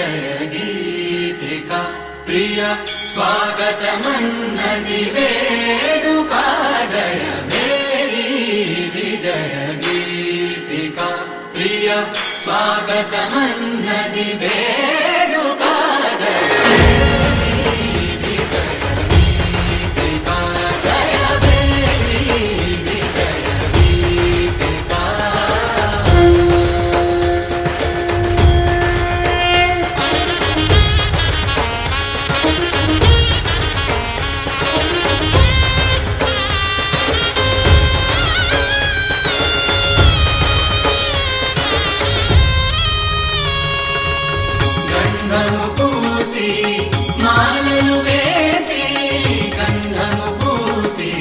విజయ గీతిక ప్రియ స్వాగతమన్నది వేడుక జయ మేరీ విజయ గీతిక ప్రియ స్వాగతమన్నది వేడుక జయ గంధము పూసి మాలలు వేసి గంధము పూసి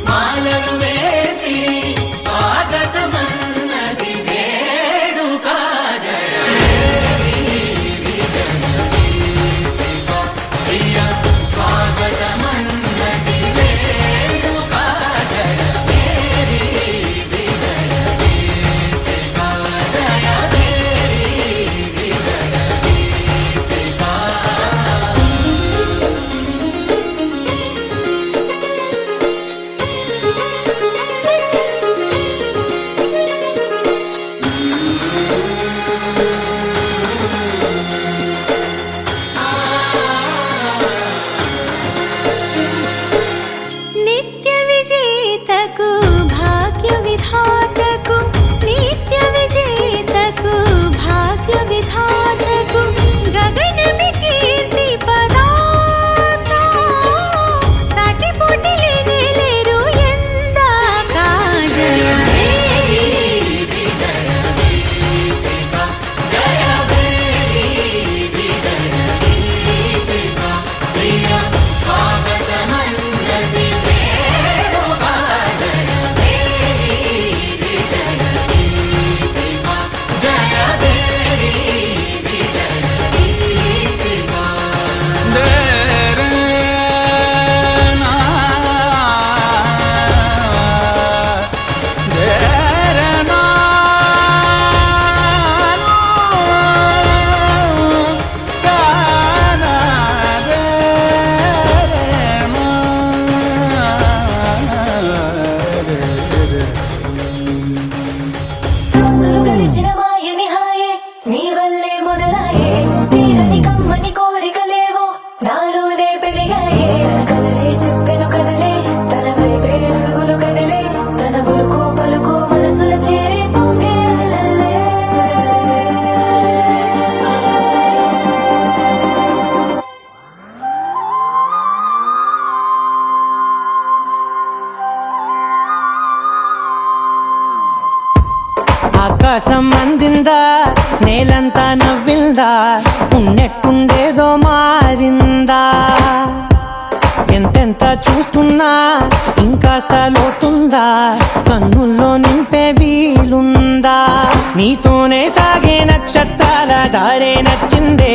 మాలలు వేసి స్వాగతమన్నది వేడుక జయ విజయ గీతిక ప్రియ స్వాగతమన్నది వేడుక జయ మేరీ విజయ గీతిక జయ మేరీ విజయ నిత్య విజేతకు భాగ్య విధాతకు నిత్య విజేతకు భాగ్య విధాతకు గగనమి కీర్తి పదాక సాటి పోటీ లేరు ఎందాక జయ మేరీ విజయ గీతిక జయ మేరీ విజయ గీతిక ప్రియ స్వాగతమన్నది వేడుక జయ మేరీ విజయ గీతిక జయ మేరీ విజయ గీతిక రోజులు గడిచిన మాయని హాయే నీ వల్లే మొదలాయే తీరని కమ్మని కోరికలేవో నాలోనే పెరిగాయే తన కలలే చెప్పెను కదలే తన వైపే అడుగులు కదిలే తన గులుకు పలుకు మనసుల చేరి పొంగే అలలే. ఆకాశం అందిందా నేలంతా నవ్విందా ఉన్నట్టుండేదో మారిందా ఎంతెంత చూస్తున్నా ఇంకాస్త లోతుందా కన్నుల్లో నింపే వీలుందా నీతోనే సాగే నక్షత్రాల దారే నచ్చిందే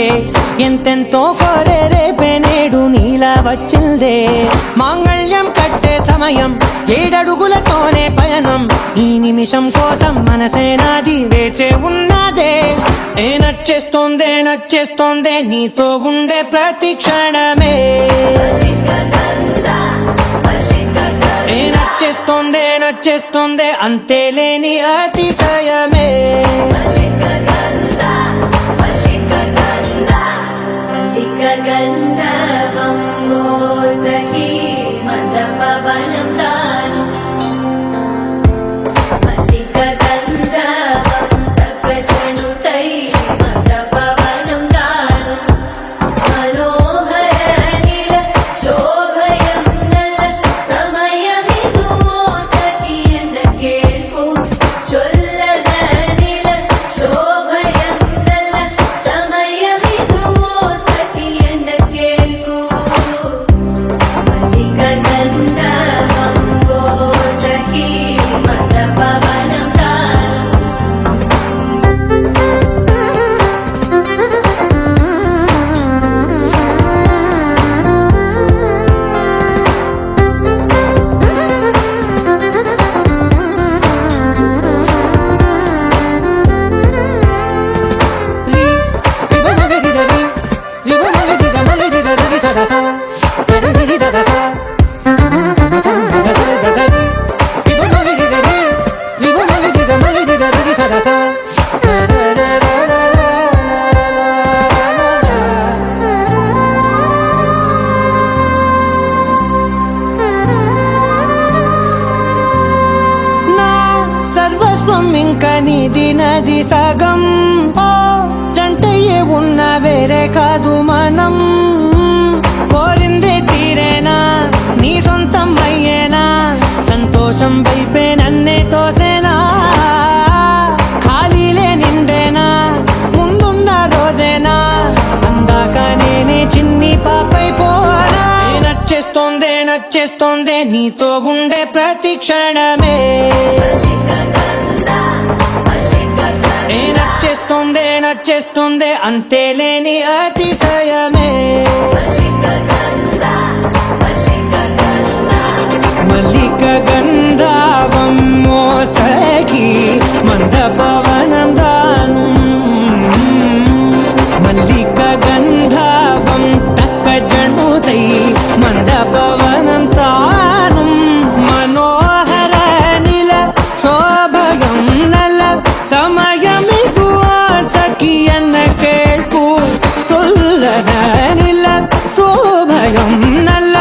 ఎంతెంతో కోరే రేపే నేడు నీలా వచ్చిందే మాంగళ్యం కట్టే సమయం ఏడడుగులతోనే పయనం ఈ నిమిషం కోసం మనసే నాది వేచే ఉన్నదే ఏ నచ్చేస్తోందే నీతో ఉండే ప్రతి క్షణమే ఏ నచ్చేస్తోందే అంతేలేని అతిశయమే గంధవం మోసకి మత పవనం తాను మల్లిక గంధవం తగ్గచణుతై మత పవనం తాను మనోహర నిల శోభయం నల సమయమిదు మోసకి ఎన్న కేൾకు చొల్లద నిల శోభయ నీది నది సగం ఓ జంటయ్యే ఉన్న వేరే కాదు మనం కోరిందే తీరేనా నీ సొంతం అయ్యేనా సంతోషం వైపే నన్నే తోసేనా ఖాళీలే నిండేనా ముందున్న రోజేనా అందాక నేనే చిన్ని పాపై పోనా నచ్చేస్తోందే నీతో ఉండే ప్రతి క్షణమే నచ్చేస్తోందే అంతేలేని అతిశయమే మల్లిక గంధావం మోసకి మంద పవనం దాను మల్లిక గంధావం తక్క జణుదై మంద పవనం తాను మనోహర నిల శోభయం నల సమయమిగు ఆసకి అన్న కేൾపు చొల్లన నిల శోభయం నల్ల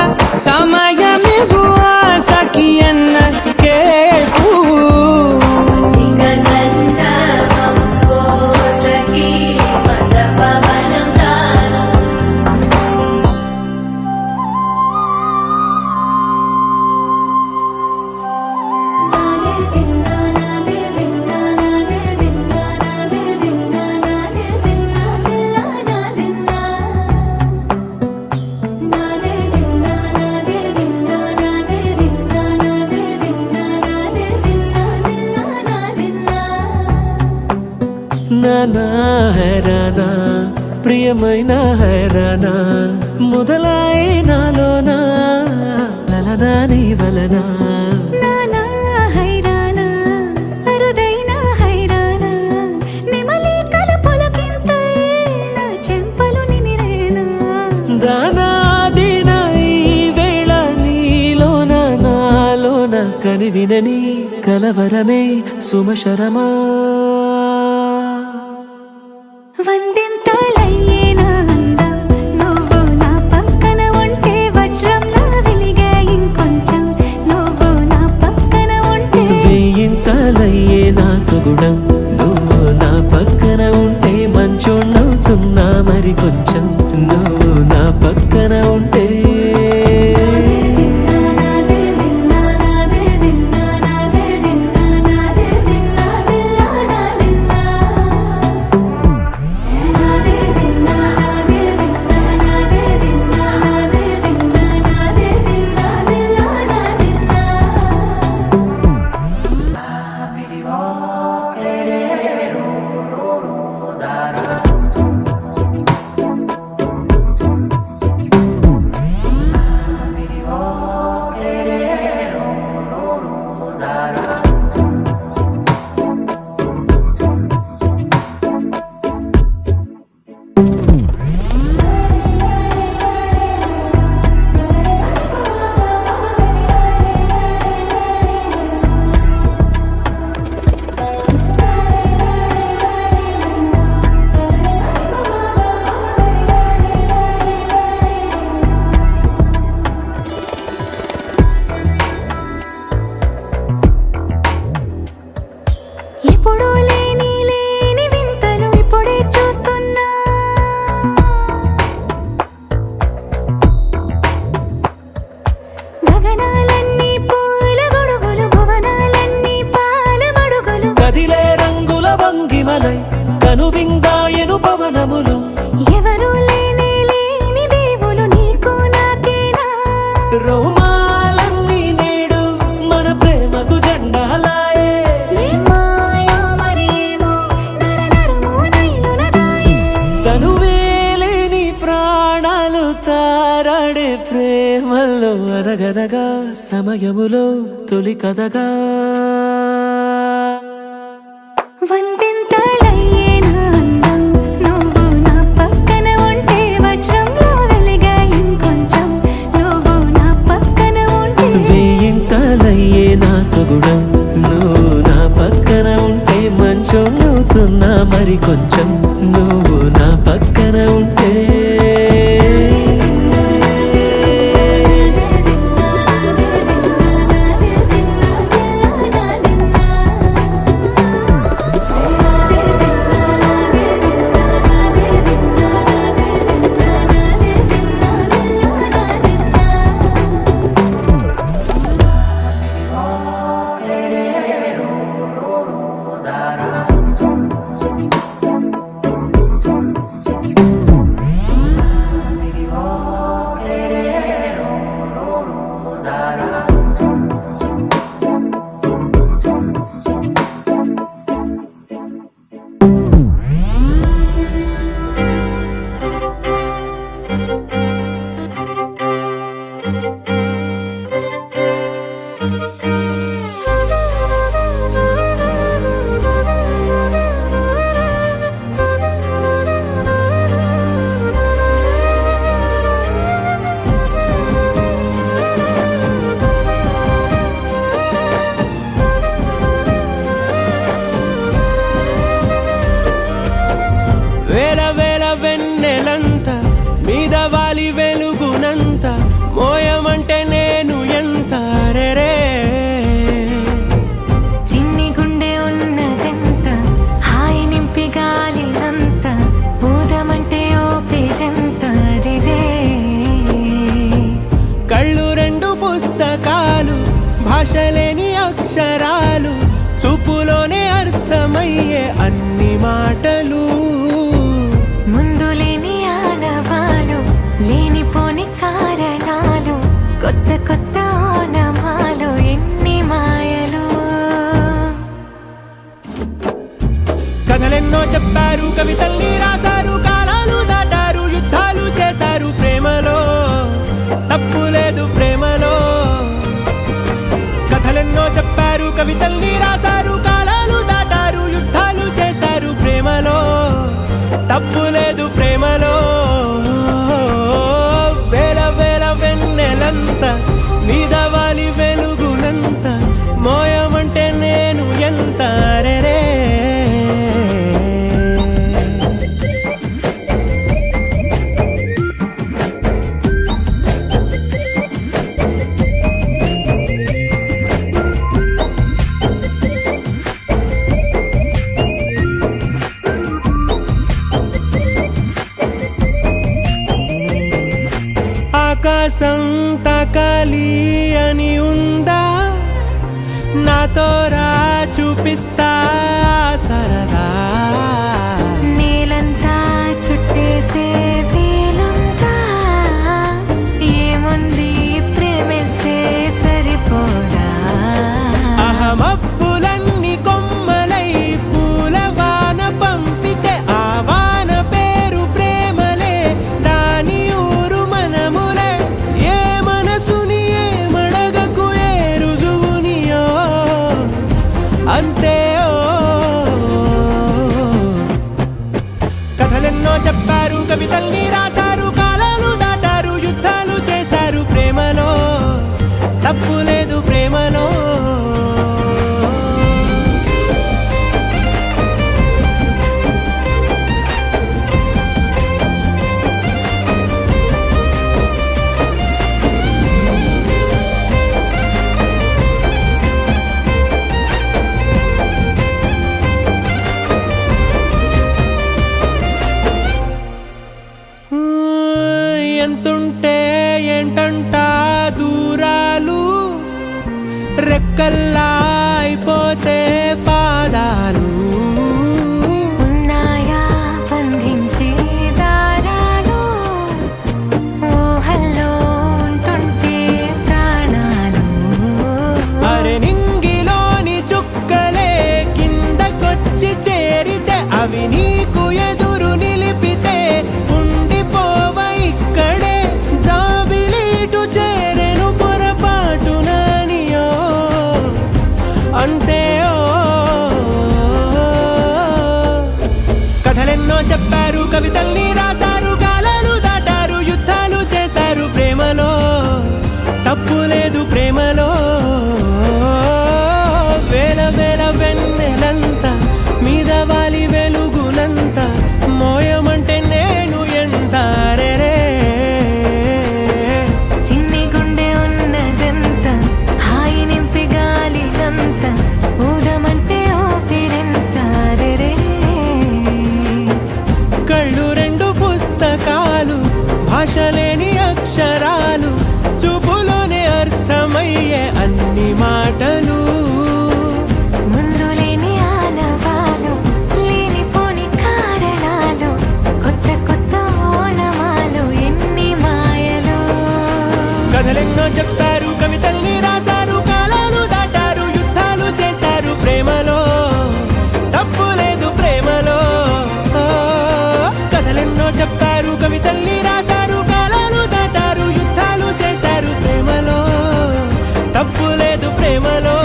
సమయమిగు ఆసకి అన్న కేൾపు నానా హైరానా ప్రియమైన హైరానా మొదలాయి నాలోనా లలనా నీ వలనా నానా హైరానా అరుదైన హైరానా నెమలి కలపులకింతై నా చెంపలు నిమిరేనా దానాదిన ఈ వేళ నీలోన నాలోన కనివినని కలవరమే సుమశరమా వందింతలయ్యేనా అందం నువ్వు నా పక్కన ఉంటే వజ్రంలా వెలిగే ఇంకొంచెం నువ్వు నా పక్కన ఉంటే వేయింతలయ్యే నా సుగుణం నువ్వు నా పక్కన ఉంటే మంచోళ్ళవుతున్నా మరి కొంచెం నువ్వు నా పక్కన ఉంటే ఎప్పుడూ లేని వింతలు ఇప్పుడే చూస్తున్నా గగనాలన్నీ పూల గొడుగులు భువనాలన్నీ పాల మడుగులు కదిలే రంగుల వంగిమలై కనువిందాయను పవనములు ఎవరూ లేని దేవులు నీకు నాకేనా రోమాలన్నీ నేడు మన ప్రేమకు జెండాలాయే ఏ మాయో మరి ఏమో నరనరమో నైలున దాయే తనువేలేని ప్రాణాలు తారాడే ప్రేమల్లో అరగరగా సమయములో తొలి కథగా వందింతలయ్యేనా అందం నువ్వు నా పక్కన ఉంటే వజ్రంలా వెలిగే ఇంకొంచెం నువ్వు నా పక్కన ఉంటే వేయింతలయ్యే నా సుగుణం నువ్వు నా పక్కన ఉంటే మంచోళ్ళవుతున్నా మరి కొంచెం నువ్వు నా పక్కన ఉంటే విశ్వాసం తకలి అని ఉందా నాతో రా చూపిస్తా సరదా నేలంతా చుట్టేసే వేలంతా ఏముంది ప్రేమిస్తే సరిపోదా అహమప్పులన్నీ కొమ్మలై పూలవాన పంపితే ఆ వాన పేరు ప్రేమలే దాని ఊరు మనములే ఏ మనసుని ఏ మడగకు ఏ రుజువునియో అంతే కథలెన్నో చెప్పారు కవితల్ని రాశారు కాలాలు దాటారు యుద్ధాలు చేశారు ప్రేమలో తప్పు లేదు ప్రేమలో ఎంతుంటే ఏంటంట దూరాలు రెక్కల్లా అయిపోతే పాదాలు ఉన్నాయా బంధించే దారాలు ఊహల్లో ఉంటుంటే ప్రాణాలు అరే నింగిలోని చుక్కలే కిందకొచ్చి చేరితే అవి నీకు ఎదురు నిలిపితే ఉండిపోవ ఇక్కడే జాబిలీటు చేరెను పొరపాటు నానియో అంతే కథలెన్నో చెప్పారు కవితల్ని రాశారు కాలాలు దాటారు యుద్ధాలు చేశారు ప్రేమలో తప్పు లేదు ప్రేమలో వేల వేల వెన్నెలంత మీద వాలి వెలుగునంత మోయమంటే నేను ఎంత రే చిన్ని గుండె ఉన్నదంత హాయి నింపి గాలినంత ఊదమంటే ఊపిరెంత రే కళ్ళు రెండు పుస్తకాలు భాష లేని అక్షరాలు చూపులోనే అర్థమయ్యే అన్ని మాటలు ముందు లేని ఆనవాలు లేనిపోని కారణాలు కొత్త కొత్త ఓనమాలు ఎన్ని మాయలు కథలెన్నో చెప్పారు కవితల్ని రాశారు కాలాలు దాటారు యుద్ధాలు చేశారు ప్రేమలో తప్పు లేదు ప్రేమలో కథలెన్నో చెప్పారు కవితల్ని రాశారు కాలాలు దాటారు యుద్ధాలు చేశారు ప్రేమలో తప్పు లేదు ప్రేమలో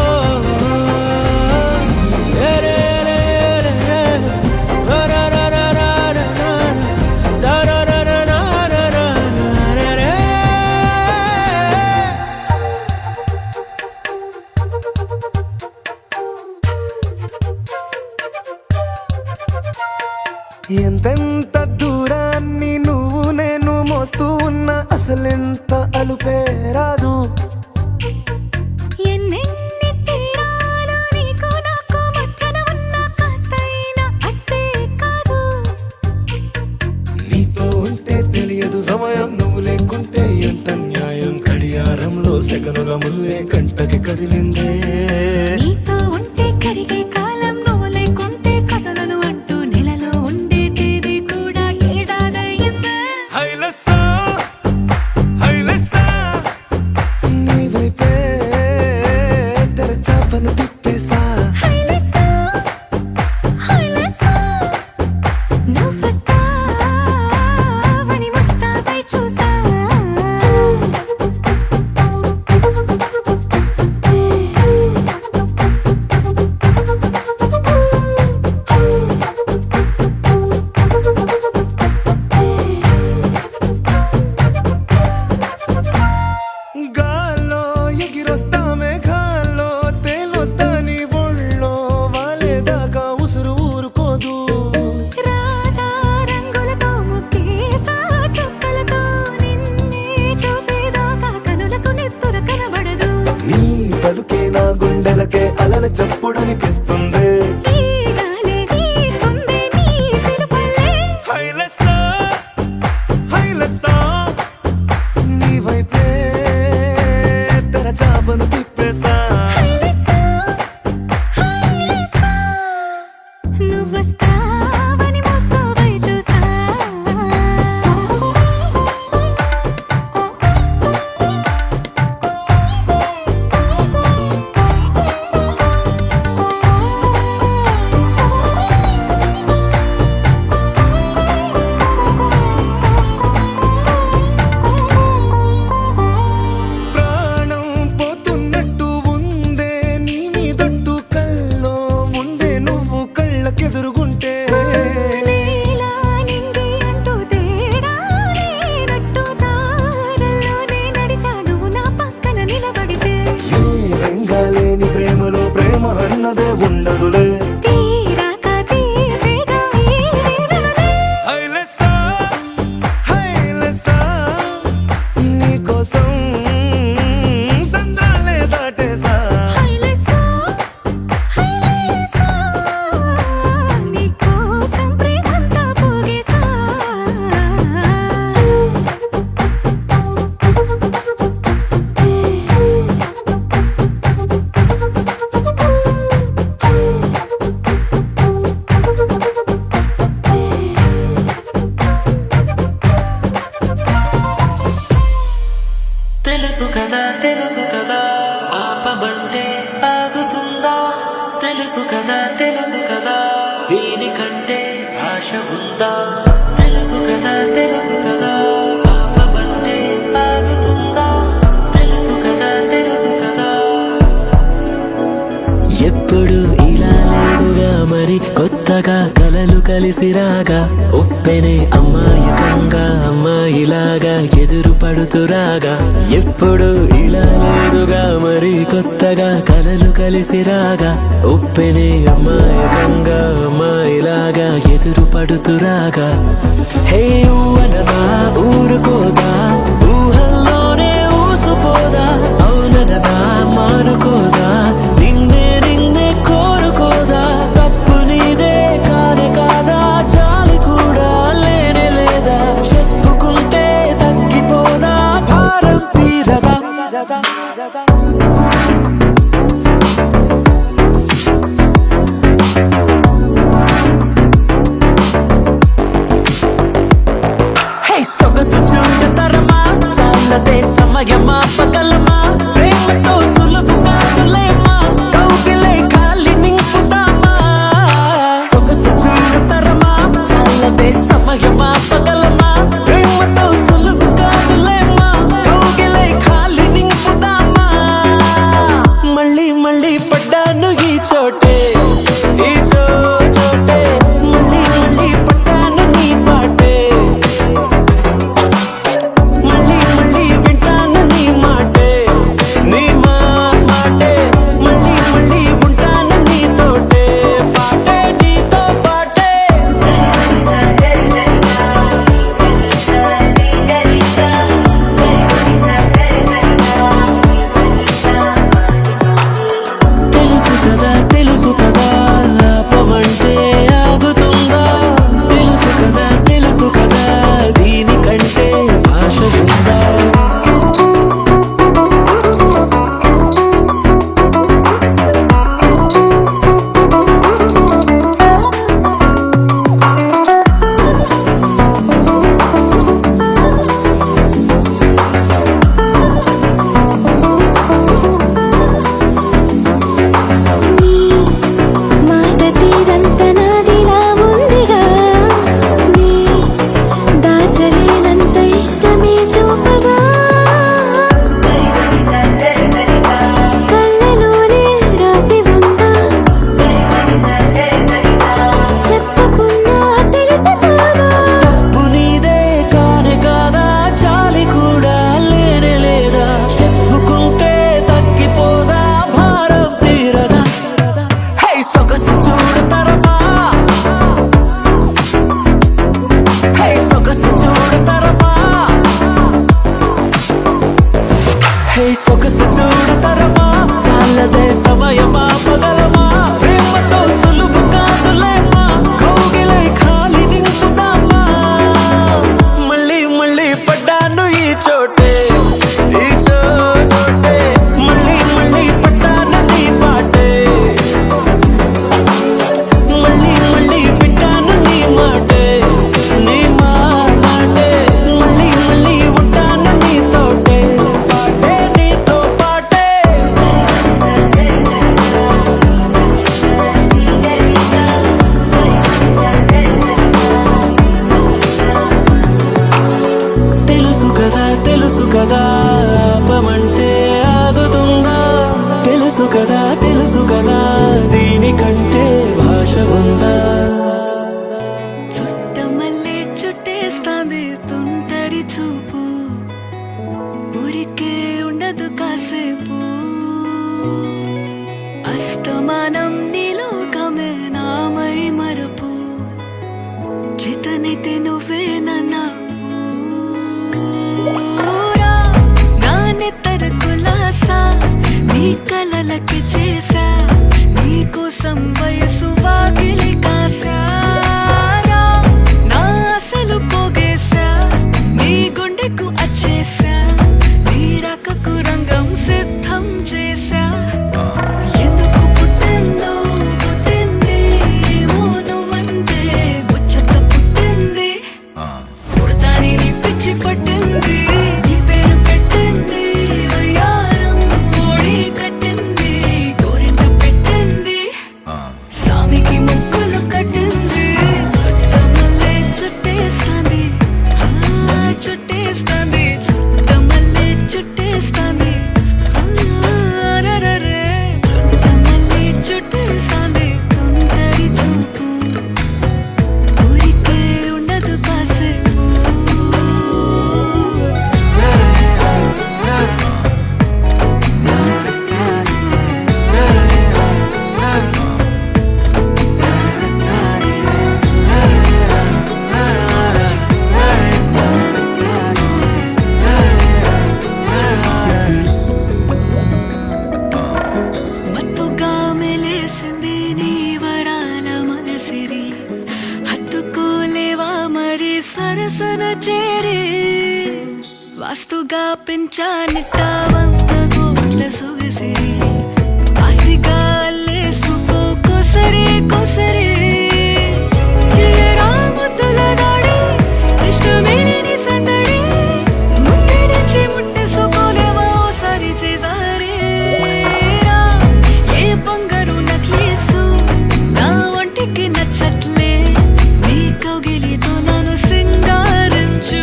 ఎంతెంత దూరాన్ని నువ్వు నేను మోస్తూ ఉన్నా అసలెంత అలుపే రాదు ఎన్నెన్ని తీరాలు నీకు నాకు మధ్యన ఉన్న కాస్తైనా అట్టే కాదు నీతో ఉంటే తెలియదు సమయం నువ్వు లేకుంటే ఎంత న్యాయం గడియారంలో సెకనుల ముల్లే కంటకి కదిలిందే నీతో ఉంటే కరిగే కాలం నువ్వు లేకుంటే కథలను అంటూ నెలలో ఉండే తేదీ కూడా ఏడాదయ్యిందే హైలెస్సా హైలెస్సా నీ వైపే తెరచాపను తిప్పేసా హైలెస్సా హైలెస్సా నువ్వొస్తావని ముస్తాబై చూసా గాల్లో ఎగిరొస్తా మేఘాల్లో తేలొస్తా నీ ఒళ్ళో వాలేదాకా ఉసురు ఊరుకోదు రాజా రంగులతో ముక్కేసా చుక్కలతో నిన్నే చూసేదాకా కనులకు నెత్తుర కనబడదు నీ పలుకే నా గుండెలకే అలల చప్పుడనిపిస్తుంది ఈ గాలి వీస్తుంది నీ పిలుపులే హైలెస్సా హైలెస్సా నీ వైపు కలిసి రాగా ఉప్పెనే అమ్మాయకంగా అమ్మాయిలాగా ఎదురు పడుతురాగా ఎప్పుడు ఇలా లేదుగా మరి కొత్తగా కలలు కలిసి రాగా ఉప్పెనే అమ్మాయకంగా అమ్మాయిలాగా ఎదురు పడుతురాగా హే ఊవనదా ఊరుకోదా ఊహల్లోనే ఊసుపోదా అవునదా మారుకోదా నిన్నే నిన్నే కోరుకోదా తప్పు నీదే కానే కాదా చాలి కూడా లేనే లేదా చెప్పుకుంటే తగ్గిపోదా భారం తీరదా సొగసు చూడతరమా చాలదే సమయమా పగలమా ప్రేమతో సులువు కాదులేమా కౌగిలే ఖాళీ నింపుతామా సొగసు చూడతరమా చాలదే సమయమా పగలమా ప్రేమతో సులువు కాదులేమా కౌగిలే ఖాళీ నింపుతామా మళ్ళీ మళ్ళీ పడ్డాను ఈ చోటే ఈ చోటే మళ్ళీ మళ్ళీ పడ్డాను నీ పాటే మళ్ళీ మళ్ళీ వింటాను నీ మాటే నీ మాటే మళ్ళీ మళ్ళీ ఉంటాను నీతోటే పాటే నీతో పాటే తెలుసు కదా ఆపమంటే ఆగుతుందా తెలుసు కదా దీనికంటే భాష ఉందా మాట తీరంత నాదిలా ఉందిగా నీ దాచలేనంత ఇష్టమే చూపగా కళ్ళలోనే రాసి ఉందా చెప్పకున్నా తెలుసుకోగా తప్పు నీదే కానే కాదా చాలి కూడా లేనే లేదా చెప్పుకుంటే తగ్గిపోదా భారం తీరదా హే సొగసు చూడతరమా హే సొగసు చూడతరమా హే సొగసు చూడతరమా చాలదే సమయమా పగలమా ప్రేమతో సులువు కాదులేమా కౌగిలై ఖాళీ నింపుదామా మళ్ళీ మళ్ళీ పడ్డాను ఈ చోటే ఈ చోటే మళ్ళీ మళ్ళీ పడ్డాను నీ పాటే మళ్ళీ మళ్ళీ వింటాను నీ మాటే నీ మాటే మళ్ళీ మళ్ళీ ఉంటాను నీతోటే పాటే నీతో పాటే తెలుసు కదా ఆపమంటే ఆగుతుందా తెలుసు కదా దీనికంటే భాష ఉందా చుట్టమల్లే చుట్టేస్తాంది తుంటరి చూపు ఊరికే ఉండదు కాసేపు అస్తమానం నీలోకమే నామై మరపు చేతనైతే నువ్వే నాకు నాన్నెత్తర కులాసా నీ కలలకి చేసా నీ కోసం వయసు వాకిలి కాసారా నా అసలు పోగేశా నీ గుండెకు అచ్చేసా నీ రాకకు రంగం సిద్ధం చేసా ఎందుకు పుట్టిందో పుట్టింది ఏమో నువ్వంటే ముచ్చట పుట్టింది పేరే వాస్తుగా పెంచానిట్ట 100 కోట్ల సొగసిరి ఆస్తిగా అల్లేసుకో కొసరే కొసరే చిరరాముతుల దాడి ఇష్టమేని సందడి ముట్టడించి ముట్టేసుకోలేవా ఓసారి చేసారే ఏ బంగారు నక్లీసు నా ఒంటికి నచ్చట్లే నీ కౌగిలితో నన్ను సింగారించురా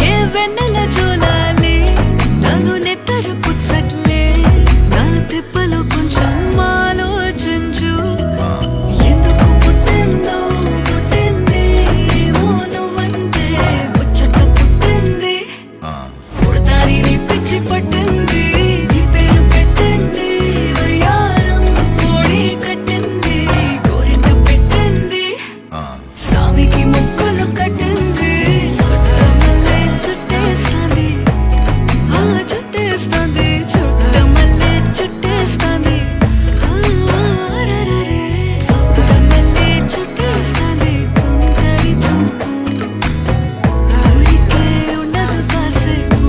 ఏ వెన్నెల జోలాలి నన్ను నెత్తరు పుచ్చట్లే నా తిప్పలు కొంచెం ఆలోచించు ఎందుకు పుట్టిందో పుట్టింది ఏమో నువ్వంటే ముచ్చట పుట్టింది పుడతాని నీ పిచ్చి పట్టింది నీ పేరు పెట్టింది వయ్యారం ఓడి కట్టింది గోరింట పెట్టింది సామికి ముక్కులు కట్టింది చుట్టమల్లే చుట్టేస్తాంది ఆ చుట్టేస్తాంది చుట్టమల్లే చుట్టేస్తాంది అరెరెరె. చుట్టమల్లే చుట్టేస్తాంది తుంటరి చూపు ఊరికే ఉండదు కాసేపు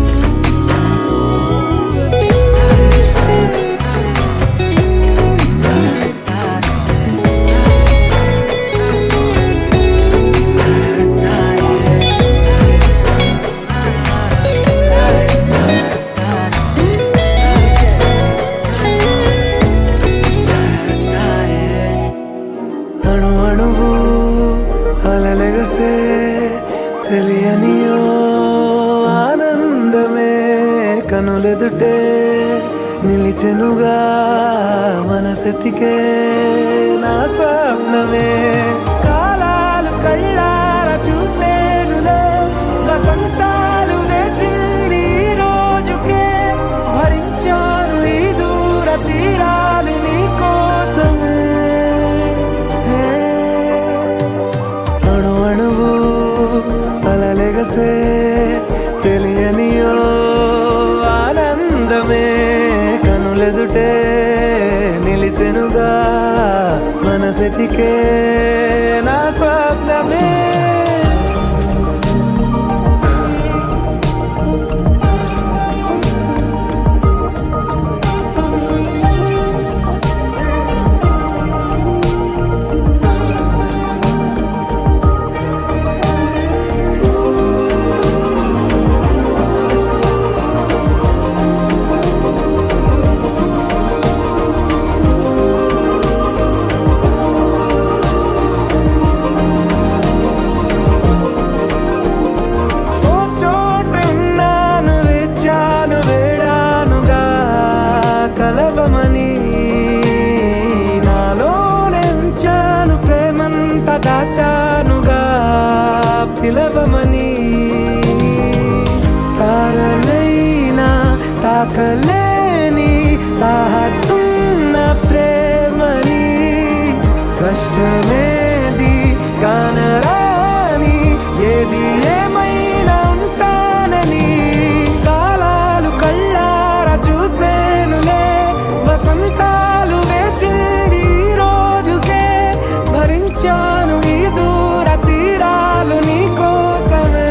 అణు అణువు అలలెగసే తెలియనియో ఆనందమే కనులెదుటే నిలిచెనుగా మనసెతికే నా స్వప్నమే కాలాలు కళ్ళార చూసేనులే వసంతాలు వేచింది ఈ రోజుకే భరించాను ఈ దూర తీరాలు నీ కోసమే అణు అణువు అలలెగసే తెలియనియో ఆనందమే కనులెదుటే నిలిచెనుగా మనసెతికే నా స్వప్నమే ఓ చోటున్నాను వేచాను వేడానుగా కలవమని నాలో నెంచాను ప్రేమంత దాచానుగా పిలవమని తారలైనా తాకలేని తాహతున్న ప్రేమని కష్టమేది కానరాని ఏది ఏమైనా ఉంటానని కాలాలు కళ్ళార చూసేనులే వసంతాలు వేచింది ఈ రోజుకే భరించాను ఈ దూర తీరాలు నీ కోసమే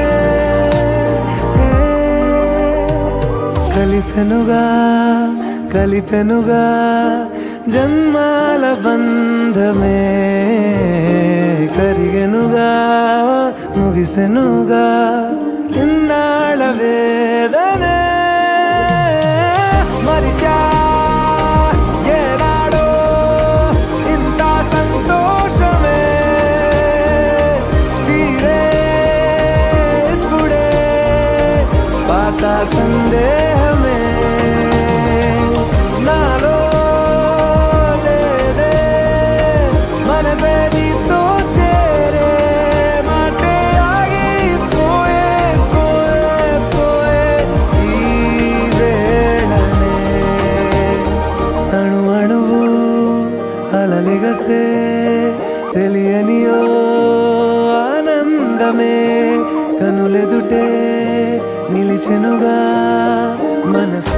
కలిసెనుగా కలిపెనుగా జన్మాల బంధమే కరిగెనుగా ముగిసెనుగా ఇన్నాళ్ళ వేదనే మరిచా ఏనాడో ఇంత సంతోషమే తీరే ఇప్పుడే పాత సందేహమే నాలో లేదే మనసే నీతో చేరే మాటే ఆగిపోయే పోయే పోయే ఈ వేళనే అణు అణువు అలలెగసే తెలియనియో ఆనందమే కనులెదుటే నిలిచెనుగా మనసు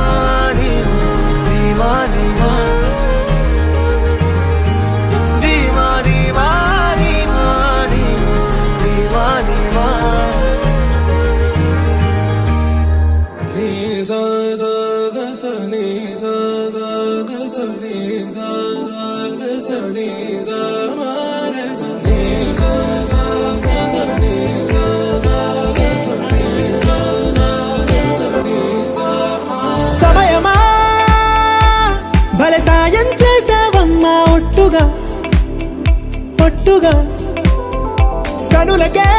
సమయమా భలే సాయం చేసావమ్మా ఒట్టుగా ఒట్టుగా కనులకే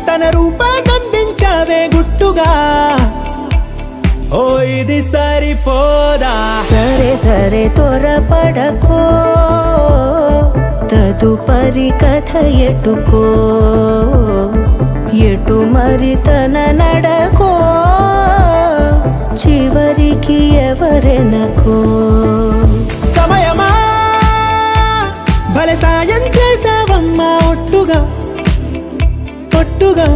తన రూపాన్నందించావే గుట్టుగా ఓ ఇది సరిపోదా సరే సరే త్వరపడకో తదుపరి కథ ఎటుకో ఎటు మరి తన నడకో చివరికి ఎవరెనకో సమయమా భలే సాయం చేసావమ్మా ఒట్టుగా ఒట్టుగా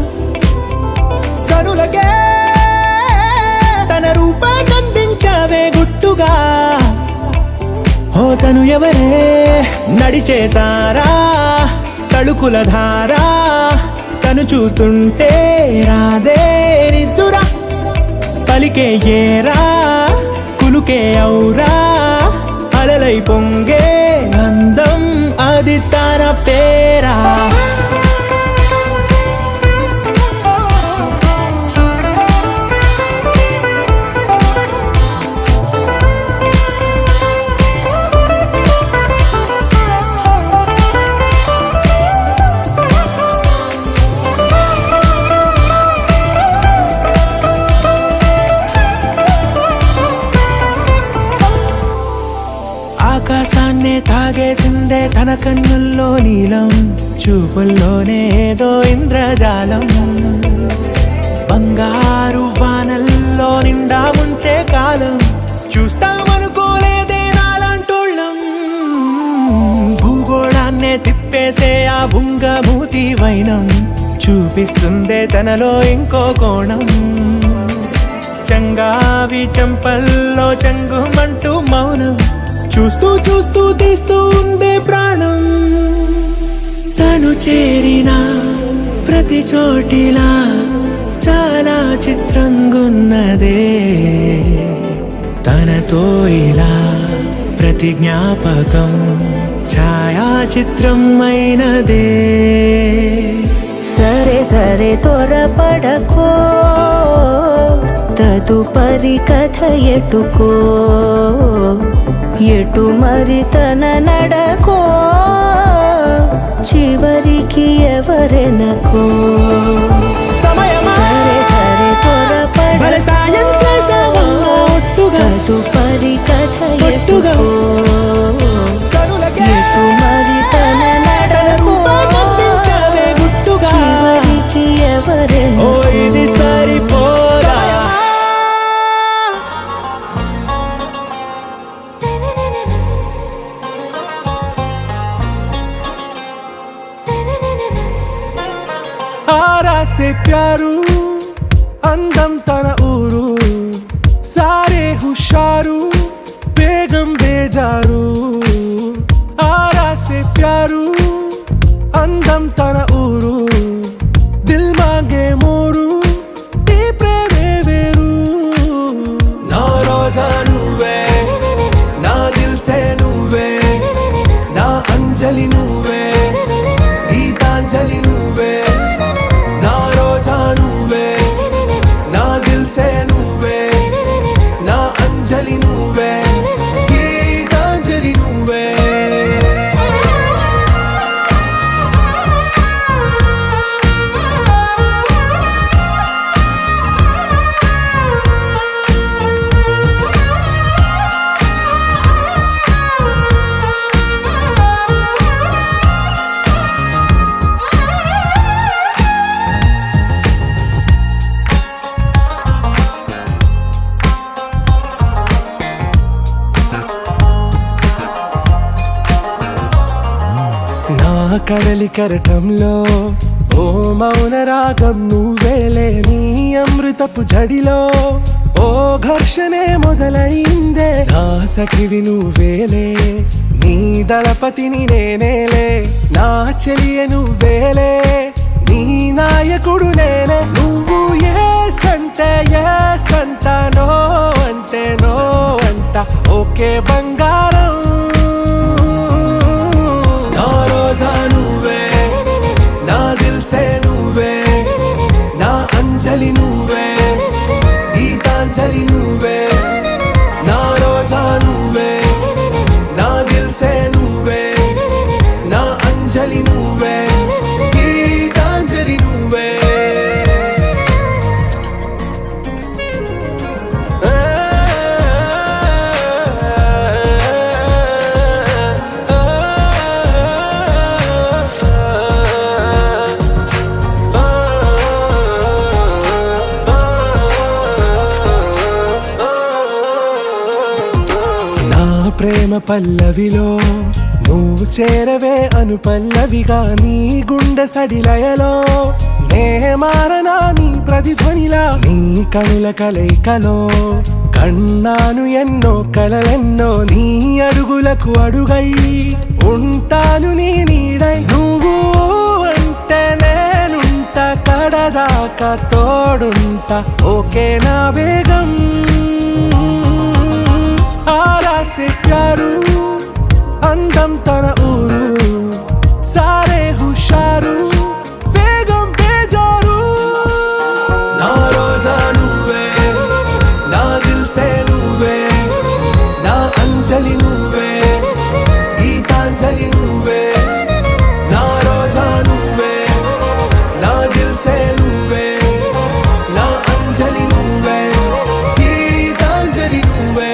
కనులకే తన రూపాన్నందించావే గుట్టుగా ఓ తను ఎవరే నడిచేతారా తడుకుల ధారా తను చూస్తుంటే రాదే నిద్దురా పలికే ఏరా కులుకే ఔరా అలలై పొంగే అందం అది తన పేరా ఆకాశాన్నే తాగేసిందే తన కన్నుల్లో నీలం చూపుల్లోనే ఏదో ఇంద్రజాలం బంగారు వానల్లో నిండా ముంచే కాలం చూస్తామనుకోలేదే నాలంటోళ్ళం భూగోళాన్నే తిప్పేసే ఆ బుంగమూతి వైనం చూపిస్తుందే తనలో ఇంకో కోణం చంగావి చంపల్లో చంగుమంటూ మౌనం చూస్తూ చూస్తూ తీస్తూ ఉందే ప్రాణం తను చేరిన ప్రతి చోటిలా చాలా చిత్రంగున్నదే తనతో ఇలా ప్రతి జ్ఞాపకం ఛాయాచిత్రం అయినదే సరే సరే త్వరపడకో తదుపరి కథ ఎటుకో ఎటు మరి తన నడకో చివరికి ఎవరెనకో సమయమా సరే సరే భలే సాయం చేసావమ్మా ఒట్టుగా తదుపరి కథ ఒట్టుగా ఎటుకో కనులకే ఎటు మరి తన నడకో రూపాన్నందించావే గుట్టుగా చివరికి ఓ ఎవరెనకో ఇది సరిపోదా ఆరాసే ప్యారు అందం తన ఊరు సారే హుషారు బేగం బేజారు ఆరాసే ప్యారు అందం తన ఊరు దిల్ మాంగే మోరు ఈ ప్రేమే వేరు నా రోజా నువ్వే నా దిల్ సే నువ్వే నా అంజలి నువ్వే గీతాంజలి నువ్వే నా రోజా నువ్వే నా దిల్ సే నువ్వే నా అంజలి నువ్వే గీతాంజలి నువ్వే నా కడలి కరటంలో ఓ మౌన రాగం నువ్వేలే నీ అమృతపు జడిలో ఓ ఘర్షణే మొదలైందే నా సఖివి నువ్వేలే నీ దళపతిని నేనేలే నా చెలియ నువ్వేలే నీ నాయకుడు నేనే నువ్వు ఏ సంట నో బంగారం. నా రోజా నువ్వే, నా దిల్సే నువ్వే, నా అంజలి నువ్వే, గీతాంజలి నువ్వే. నా రోజా నువ్వే, నా దిల్సే నువ్వే, నా అంజలి నువ్వే, గీతాంజలి నువ్వే. నా ప్రేమ పల్లవిలో నువ్వు చేరవే అను పల్లవిగా, నీ గుండె సడిలయలో నే మారనా నీ ప్రతిధ్వనిలా. నీ కనుల కలయికలో కన్నాను ఎన్నో కలలెన్నో, నీ అడుగులకు అడుగై ఉంటాను నీ నీడై. నువ్వు అంటే నేనుంట కడదాకా తోడుంట, ఓకే నా బేగం. आरा से प्यारू అందం తన ఊరు, సారే హుషారు బేగం బేజారు. నా రోజా నువ్వే, నా దిల్సే నువ్వే, నా అంజలి నువ్వే, గీతాంజలి నువ్వే. నా రోజా నువ్వే, నా దిల్సే నువ్వే, నా అంజలి నువ్వే, గీతాంజలి నువ్వే.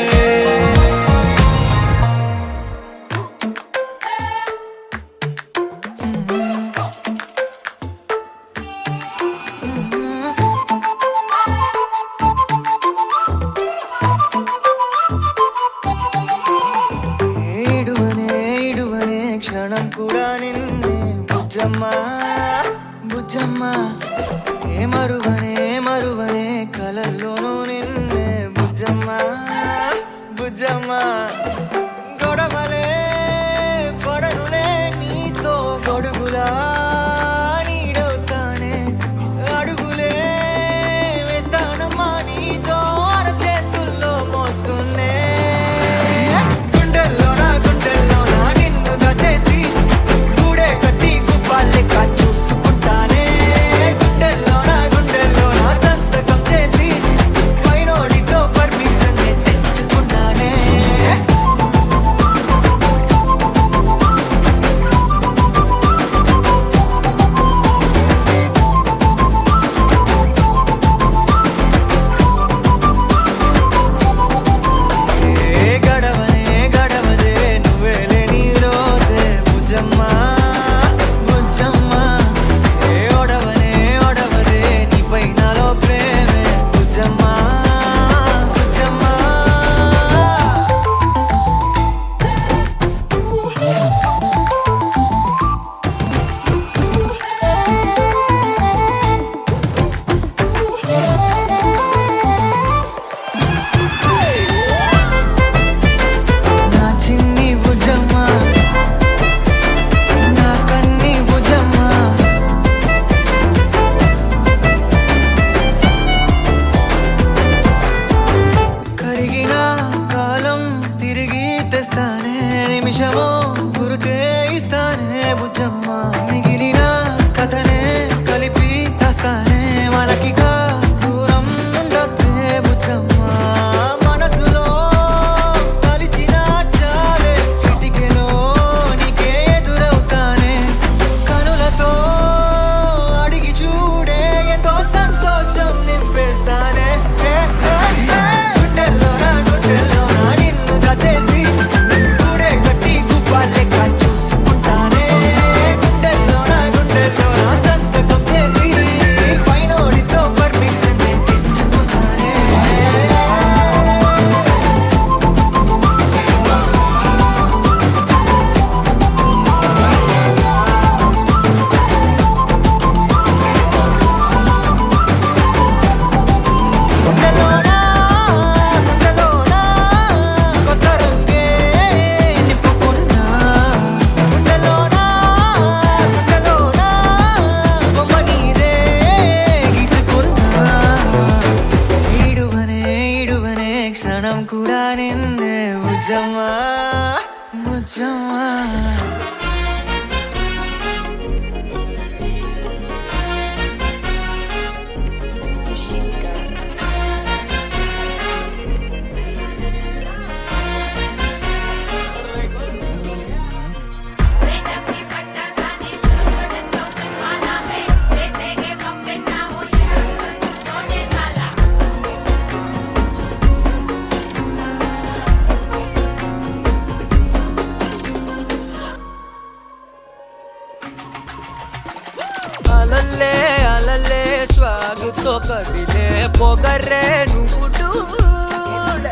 నాతో కదిలే పొగరే నువ్వు డూడ్.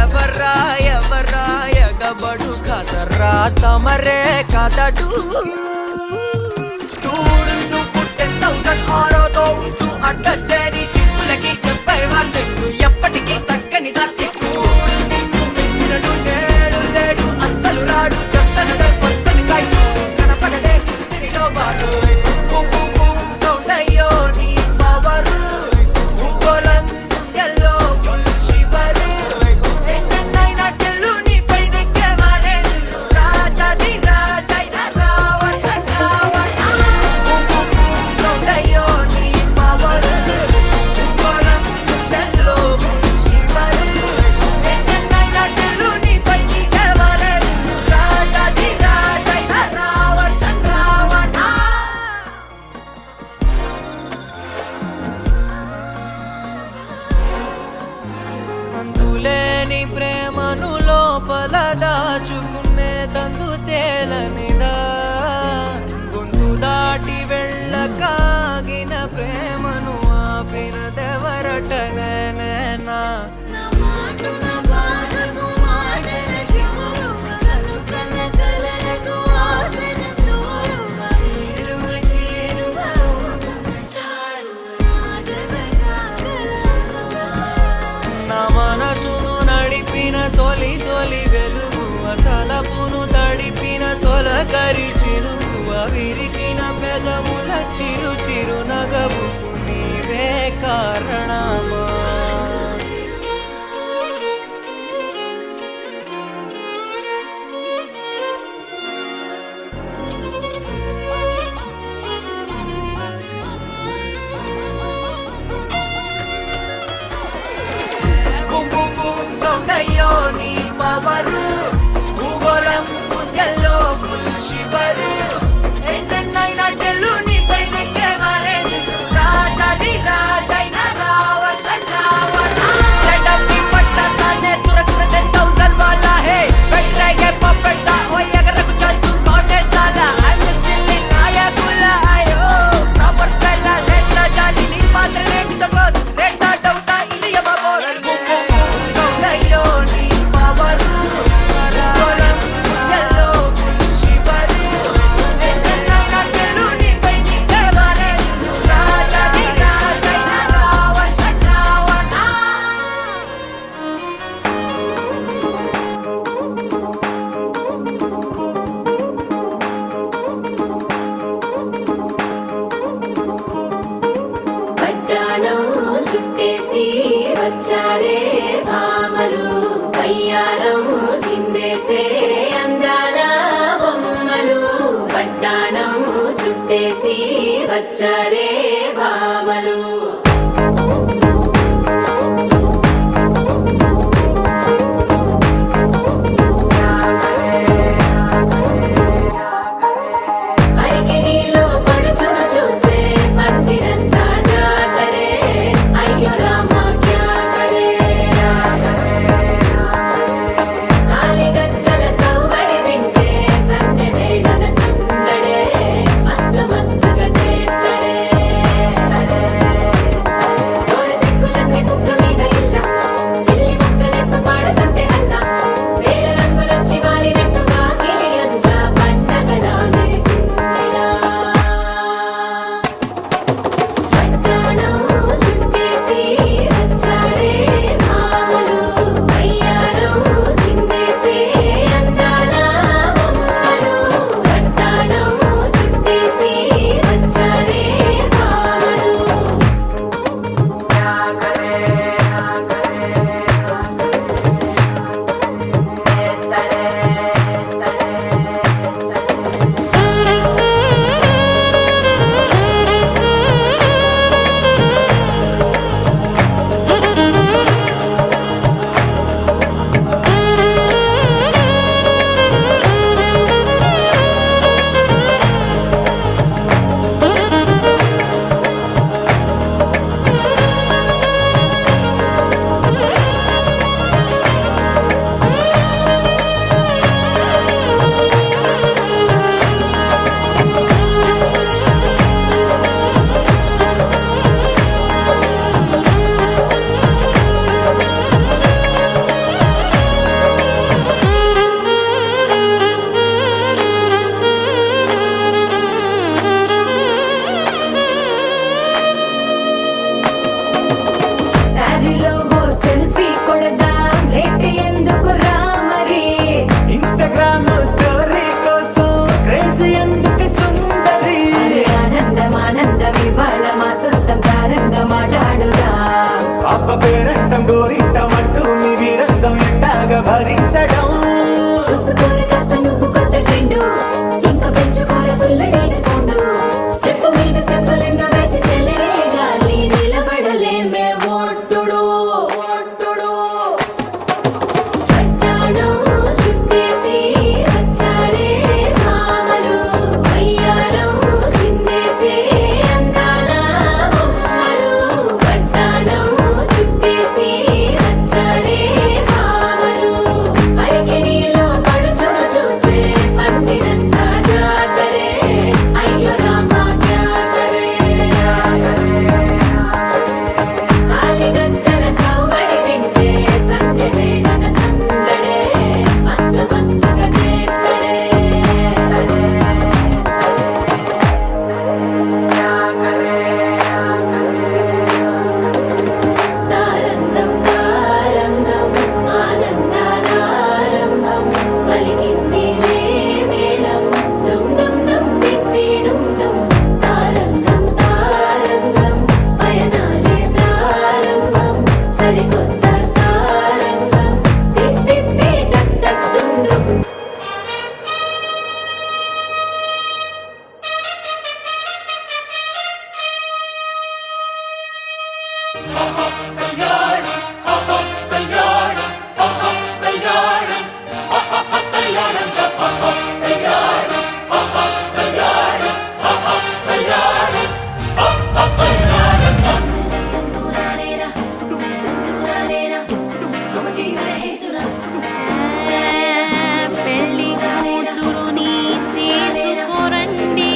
ఎవర్రా ఎవర్రా ఎగబడు కదరా తమరే కదడు డూడ్. నువ్వు 10,000 ఆరోతో ఉంటూ అడ్డొచ్చేని చిక్కులకి చెప్పేవా చెక్కు ఎప్పటికీ తగ్గని దక్కికు. నిన్ను మించినడు నేడు లేడు అస్సలు రాడు జస్ట్ అనదర్ పర్సన్ కైటు కనపడడే హిస్టరీలో వాడు. సౌండ్ అయ్యో నీ పవర్ భూగోళం గుండెల్లో ఫుల్ శివర్. ఎన్నైనా టెల్లు నీపై నెక్కేవారే నిన్ను రాజాది రాజైన రావణ రావణ. సౌండ్ అయ్యో నీ పవర్ భూగోళం గుండెల్లో ఫుల్ శివర్. ఎన్నైనా టెల్లు నీపై నెక్కేవారే నిన్ను రాజాది రాజైన రావణ రావణ. అందులేని ప్రేమను లోపల దాచుకునే తందు తేలనిదా. గొంతు దాటి వెళ్ళకాగిన ప్రేమను ఆపినదెవరటనేనా. నా మాటు నా బాధకు మాటలకెవరుగా కనుకన్న కలలకు ఆక్సిజన్ స్టోరుగా చేరువ చేరువ సారుగా జతకాగలరా. నా మనసును నడిపిన తొలి తొలి వెలుగువ తలపును తడిపిన తొలకరి చిరుకువ విరిసిన పెదముల చిరు చిరు నగవుకు నీవే కారణమా. బూమ్ బూమ్ బూమ్ సౌండ్ అయ్యో నీ పవర్ భూగోళం గుండెల్లో ఫుల్ శివర్. ఎన్నైనా టెల్లు నీపై నెక్కేవారే నిన్ను రాజాది రాజైన రావణ రావణ. లడకి పట్ట సానే తురకుర 10,000 వాలా హే పెట్టేగే పప్పెట్ట ఓ ఎగరకు చల్తు కోటే సాలా. I'm just chilling నాయకుల అయ్యో ప్రాపర్ స్టైల్ లెట్రా జాలి నీ పాత్ర నేటితో క్లోజ్ రేటా డౌటా ఇలియ బాబోస్. సౌండ్ అయ్యో నీ పవర్ భూగోళం గుండెల్లో ఫుల్ శివర్. ఎన్నైనా టెల్లు నీపై నెక్కేవారే నిన్ను రాజాది రాజైన రావణ రావణ. పట్టాణం చుట్టేసి వచ్చారే భామలు పయ్యారం చిందేసే అందాల బొమ్మలు. పట్టాణం చుట్టేసి వచ్చారే భామలు. అరికెనీలో పడుచును చూస్తే మందిరంతా జాతరే అయ్యో రామా క్యా కరే. కాలిగజ్జల సవ్వడి వింటే సందె వేళన సందడే మస్తు మస్తుగా చేత్తడే. పెళ్లి కూతురుని తీసుకురండి.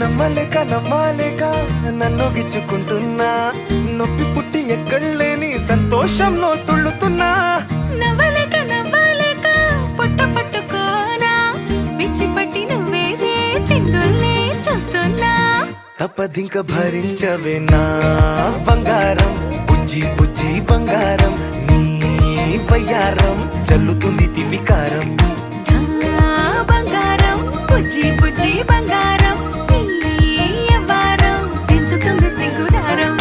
నమ్మలేక నమ్మాలేక నన్ను గిచ్చుకుంటున్నా, నొప్పి పుట్టి ఎక్కడలేని సంతోషంలో తుళ్ళుతున్నా. నవ్వలేక నవ్వలేక పొట్ట పట్టుకోనా, పిచ్చి పట్టి నువ్వేసే చిందుల్ని చూస్తున్నా. తప్పదింక భరించవే నా బంగారం, బుజ్జి బుజ్జి బంగారం, నీ వయ్యారం చల్లుతుంది తిమికారం. బంగారం బుజ్జి బుజ్జి బంగారం, ఈ యవ్వారం పెంచుతుంది సిగ్గుదారం.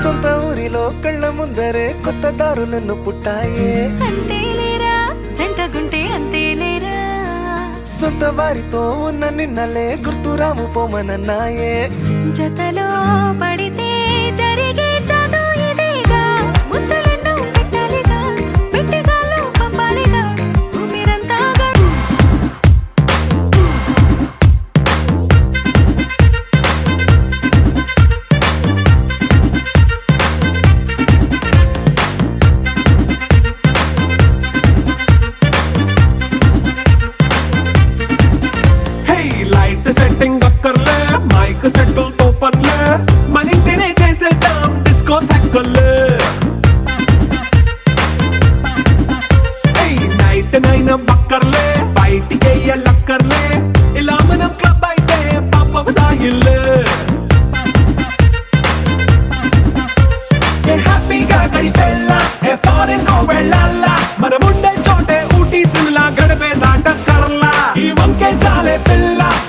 సొంత ఊరిలో కళ్ళ ముందరే కొత్త దారులను పుట్టాయే. అంతేలేరా జంటగుంటే అంతేలేరా, సొంత వారితో ఉన్న నిన్నలే గుర్తురాము పోమనన్నాయే. జతలో పడితే జరిగే చదు ఇదేగా, ముద్దలెన్నో పెట్టాలిగా, పెట్టిగాల్లో పంపాలిగా, ఊపిరంతా లైట్ సెట్టింగ్ అక్కర్లే, మైక్ సెట్టుల్ తో పర్లే, మన ఇంటినే చేసేద్దాం డిస్కో థక్కర్లే. నైట్ నైన్ బక్కర్లే, బయటికి లక్కర్లే,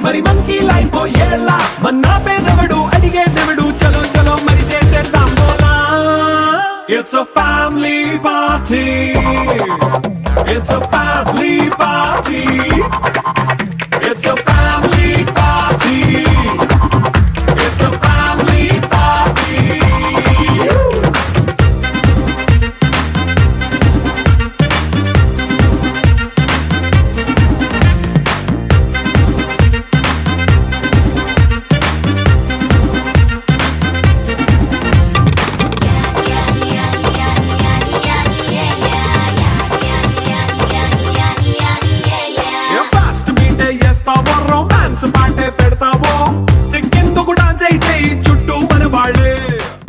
మరి మంకీ లైఫ్ ఏళ్ళ మన్నా పేదవడు అడిగేదెవడు చలో చలో మరి చేసేద్దాం బోలా It's a family party It's a family party It's a family party It's a family party fast మీటే చేస్తావో రొమాన్స్ పాటే పెడతావో సిక్కిందుకు డాన్స్ అయితే చుట్టూ మన వాళ్ళే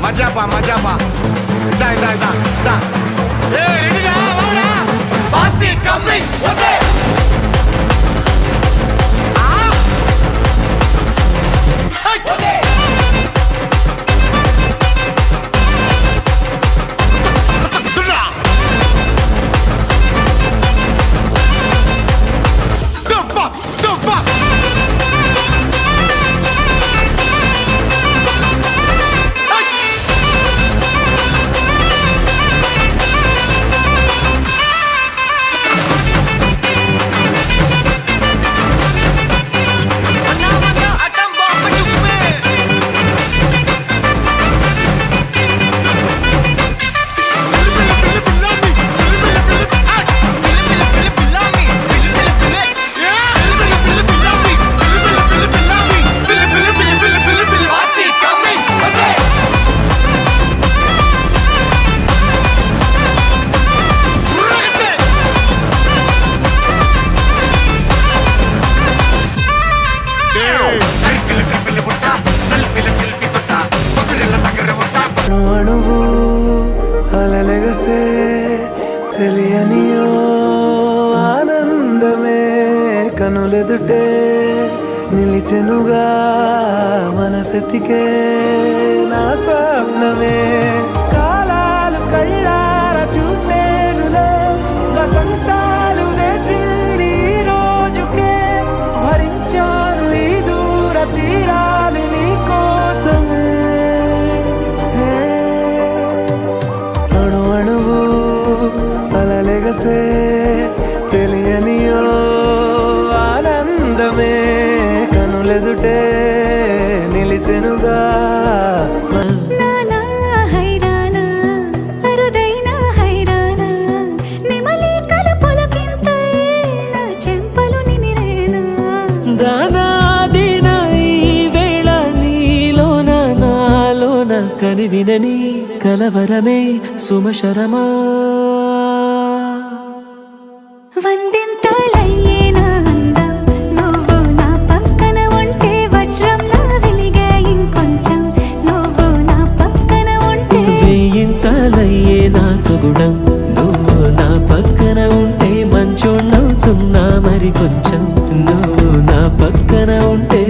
మజాబా మజాబా దా దా దా దా ఏ రెడీగా వాడా పార్టీ కమింగ్ ఓకే అణువు అలలెగసే తెలియనియో ఆనందమే కనులెదుటే నిలిచెనుగా మనసెతికే నా స్వప్నమే కాలాలు కళ్ళార చూసేనులే వసంతాలు వేచింది ఈ రోజుకే భరించాను ఈ దూర తీరాలు నీ కోసమే అణు అణువు అలలెగసే తెలియనియో ఆనందమే కనులెదుటే నిలిచెనుగా నానా హైరానా అరుదైన హైరానా నెమలి కలుపులకింతై నా చెంపలు నిమిరేనా దానాదిన ఈ వేళ నీలోన నాలోన కనివినని కలవరమే సుమశరమా వందింతలయ్యేనా అందం నువ్వు నా పక్కన ఉంటే వజ్రంలా వెలిగే ఇంకొంచెం నువ్వు నా పక్కన ఉంటే వేయింతలయ్యే నా సుగుణం నువ్వు నా పక్కన ఉంటే మంచోళ్ళవుతున్నా మరి కొంచెం నువ్వు నా పక్కన ఉంటే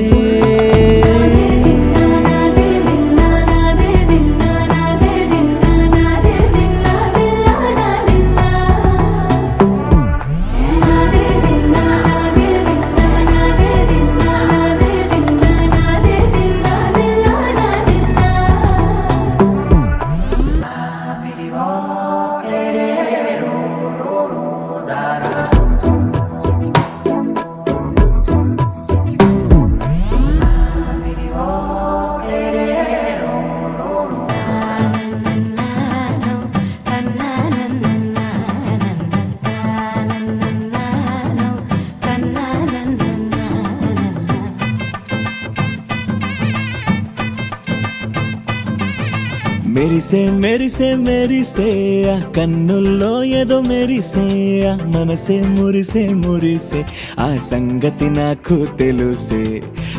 మెరిసే మెరిసే మెరిసే ఆ కన్నుల్లో ఏదో మెరిసే ఆ మనసే మురిసే మురిసే ఆ సంగతి నాకు తెలుసే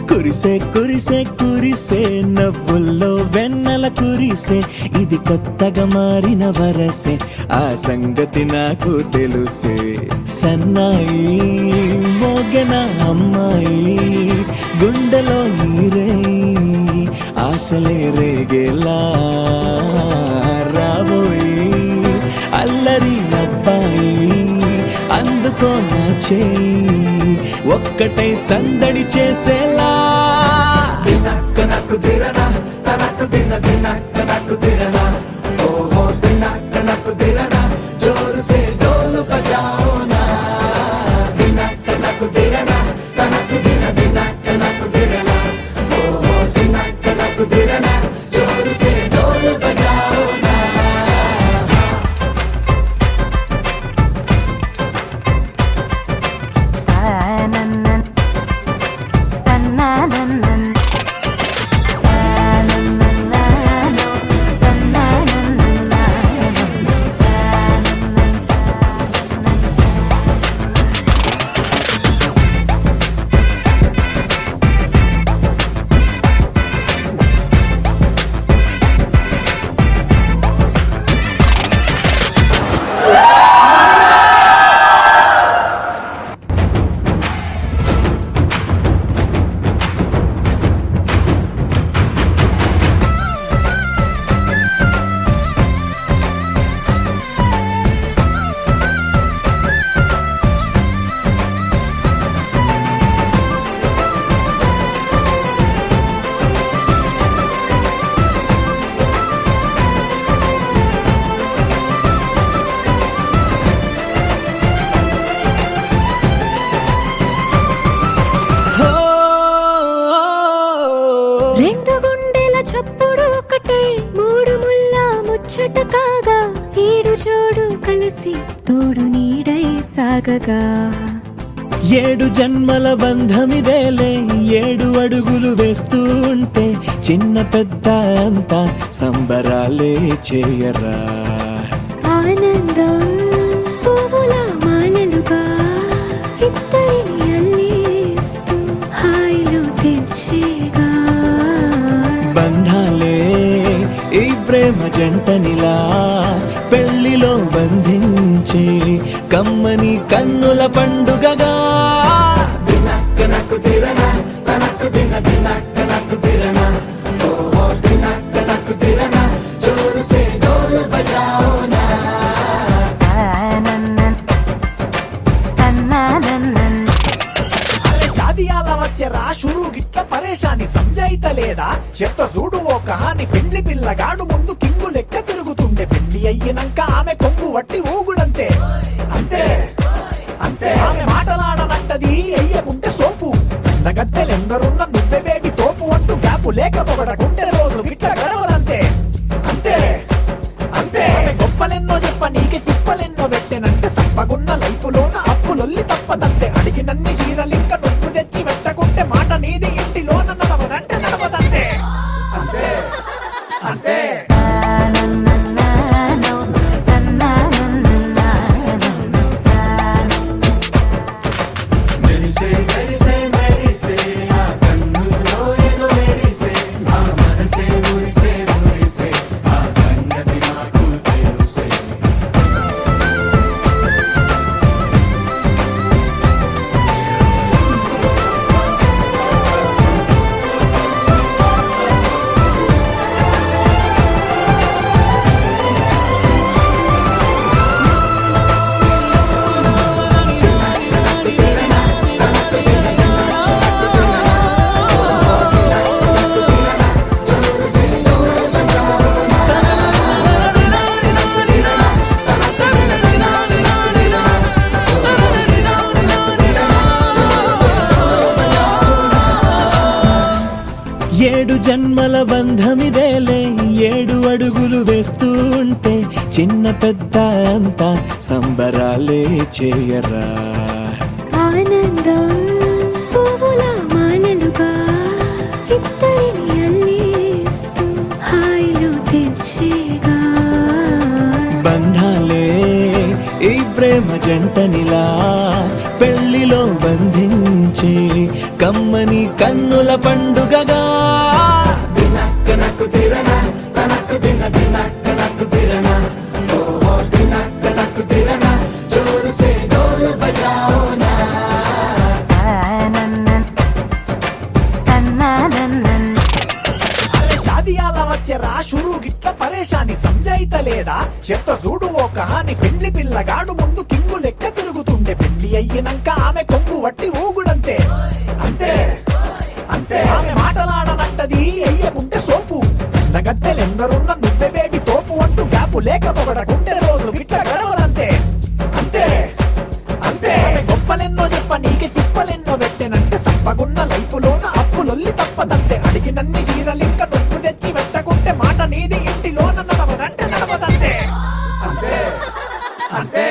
కురిసే కురిసే కురిసే నవ్వుల్లో వెన్నెల కురిసే ఇది కొత్తగా మారిన వరసే ఆ సంగతి నాకు తెలుసే సన్నాయి మోగన అమ్మాయి గుండెలో ఈరే ఆశలే రేగేలా రాబోయి అల్లరి అబ్బాయి అందుకో నా చేయి ఒక్కటై సందడి చేసేలా దినక్క నక్కు దిరనా తనకు దిన దినక్క నక్కు దిరనా ఓహో దినక్క నక్కు దిరనా జోరు సే డోలు బజాओ నా దినక్క నక్కు దిరనా తనకు దిన దినక్క నక్కు దిరనా ఓహో దినక్క నక్కు దిరనా జోరు సే డోలు బజాओ నా రెండు గుండెల చప్పుడు ఒకటే మూడు ముల్ల ముచ్చట కాగా ఏడు జోడు కలిసి తోడు నీడై సాగగా ఏడు జన్మల బంధమిదేలే ఏడు అడుగులు వేస్తూ ఉంటే చిన్న పెద్ద అంతా సంబరాలే చేయరా ఆనందం పువ్వుల మాలలుగా ఇద్దరిని అల్లేస్తూ హాయిలో తెల్చేగా బంధాలే ఈ ప్రేమ జంటనిలా పెళ్లిలో బంధించి కమ్మని కన్నుల పండుగగా దినక్క నక్కు దిరనా తనకు దిన దినక్క నక్కు దిరనా ఓహో దినక్క నక్కు దిరనా జోరు సే డోలు బజాओ నా అరే షాదియాల వచ్చెరా షురు గిట్ల పరేషాని సంజాయితలేదా చెత్త చూడు ఓ కహాని పెండ్లి పిల్లగాడు ముందు కింగు లెక్క తిరుగుతుండే పెళ్లి అయ్యినంక ఆమె కొంగు వట్టి ఊగుడంతే అంతే అంతే ఆమె మాటలాడనంటది అయ్యకుంటే సోపు నగద్దెలెందరున్న నువ్వే బేబీ తోపు అంటూ గ్యాపు లేక పొగడకుంటే రోజు గిట్ల గడవదంతే అంతే అంతే ఆమె గొప్పలెన్నో చెప్ప నీకే తిప్పలెన్నో పెట్టెనంటే సప్పగున్న లైఫ్ లోన అప్పులొల్లి తప్పదంతే అడిగినన్ని చీరలింక నువ్వు తెచ్చి పెట్టకుంటే మాట నీది ఇంటిలోన నడవదంటే నడవదంతే అంతే అంతే ఏడు జన్మల బంధమిదేలే ఏడు అడుగులు వేస్తూ ఉంటే చిన్న పెద్ద అంతా సంబరాలే చేయరా ఆనందం పువ్వుల మాలలుగా ఇద్దరిని అల్లేస్తూ హాయిలో తెల్చేగా బంధాలే ఈ ప్రేమ జంటనిలా పెళ్లిలో బంధించి కమ్మని కన్నుల పండుగగా దినక్క నక్కు దిరనా తనకు దిన దినక్క నక్కు దిరనా ఓహో దినక్క నక్కు దిరనా జోరు సే డోలు బజాओ నా అరే షాదియాల వచ్చెరా షురు గిట్ల పరేషాని సంజాయితలేదా చెత్త చూడు ఓ కహాని పెండ్లి పిల్లగాడు ముందు కింగు లెక్క తిరుగుతుండే పెళ్లి అయ్యినంక ఆమె కొంగు వట్టి ఊగుడంతే కప్పగున్న లైఫ్ లోన అప్పులొల్లి తప్పదంతే అడిగినన్ని చీరలింక నొప్పు తెచ్చి పెట్టకుంటే మాట నీది ఇంటిలోన నడవదంటే నడవదంతే అంతే అంతే